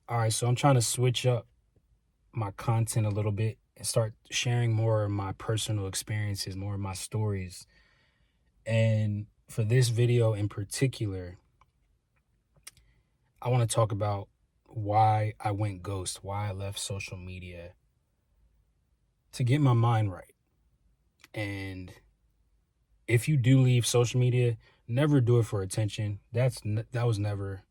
All right, so I'm trying to switch up my content a little bit and start sharing more of my personal experiences, more of my stories. And for this video in particular, I want to talk about why I went ghost, why I left social media to get my mind right. And if you do leave social media, never do it for attention. That was never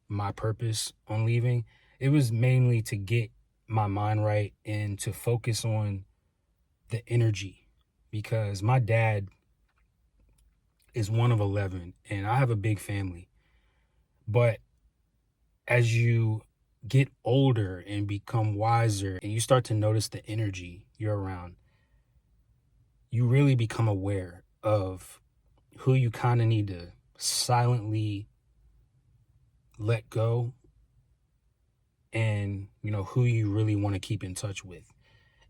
my purpose on leaving. It was mainly to get my mind right and to focus on the energy, because my dad is one of 11 and I have a big family. But as you get older and become wiser and you start to notice the energy you're around, you really become aware of who you kind of need to silently let go, and who you really want to keep in touch with.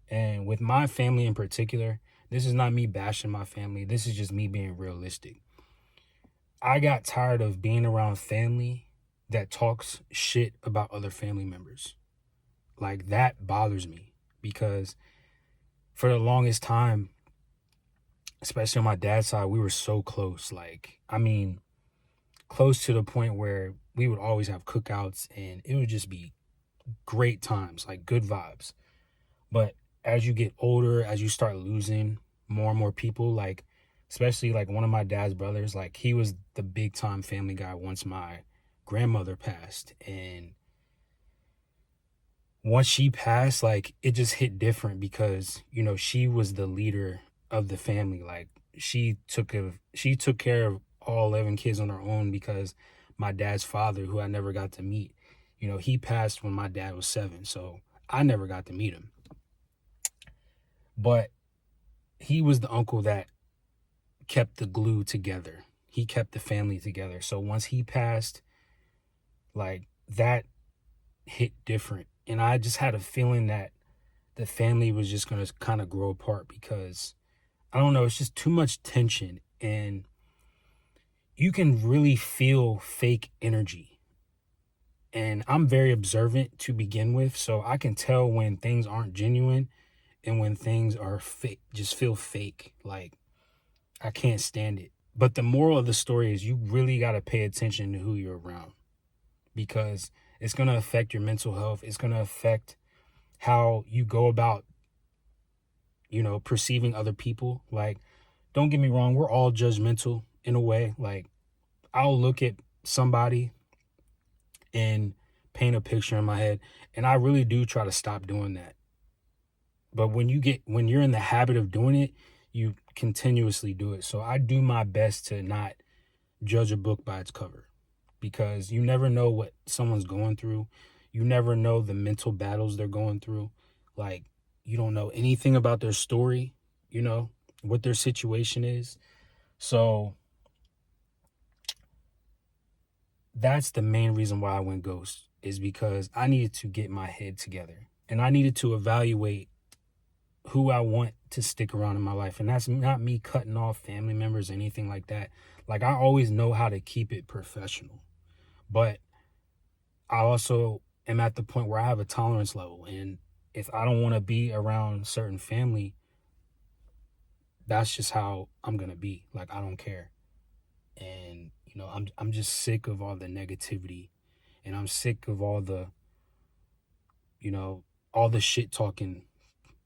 And with my family in particular, this is not me bashing my family, this is just me being realistic. I got tired of being around family that talks shit about other family members. Like, that bothers me, because for the longest time, especially on my dad's side, we were so close. Like, I mean, close to the point where we would always have cookouts and it would just be great times, like good vibes. But as you get older, as you start losing more and more people, like especially like one of my dad's brothers, like he was the big time family guy once my grandmother passed. And once she passed, like it just hit different, because she was the leader of the family. Like she took care of all 11 kids on her own, because my dad's father, who I never got to meet, he passed when my dad was 7, so I never got to meet him. But he was the uncle that kept the glue together. He kept the family together. So once he passed, like that hit different. And I just had a feeling that the family was just going to kind of grow apart, because I don't know, it's just too much tension, and you can really feel fake energy. And I'm very observant to begin with, so I can tell when things aren't genuine and when things are fake, just feel fake. Like, I can't stand it. But the moral of the story is you really got to pay attention to who you're around, because it's going to affect your mental health. It's going to affect how you go about, perceiving other people. Like, don't get me wrong, we're all judgmental in a way. Like, I'll look at somebody and paint a picture in my head, and I really do try to stop doing that. But when you're in the habit of doing it, you continuously do it. So I do my best to not judge a book by its cover, because you never know what someone's going through. You never know the mental battles they're going through. Like, you don't know anything about their story, what their situation is. So that's the main reason why I went ghost, is because I needed to get my head together and I needed to evaluate who I want to stick around in my life. And that's not me cutting off family members or anything like that. Like, I always know how to keep it professional, but I also am at the point where I have a tolerance level. And if I don't want to be around certain family, that's just how I'm going to be. Like, I don't care. And, I'm just sick of all the negativity, and I'm sick of all the, all the shit talking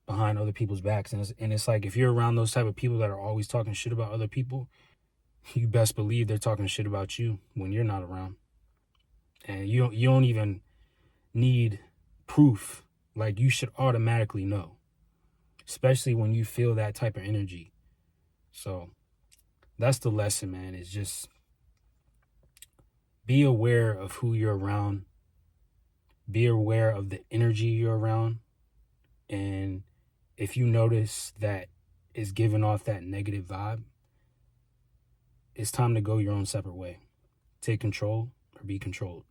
behind other people's backs. And it's like, if you're around those type of people that are always talking shit about other people, you best believe they're talking shit about you when you're not around. And you don't even need proof. Like, you should automatically know, especially when you feel that type of energy. So that's the lesson, man, is just be aware of who you're around. Be aware of the energy you're around. And if you notice that it's giving off that negative vibe, it's time to go your own separate way. Take control or be controlled.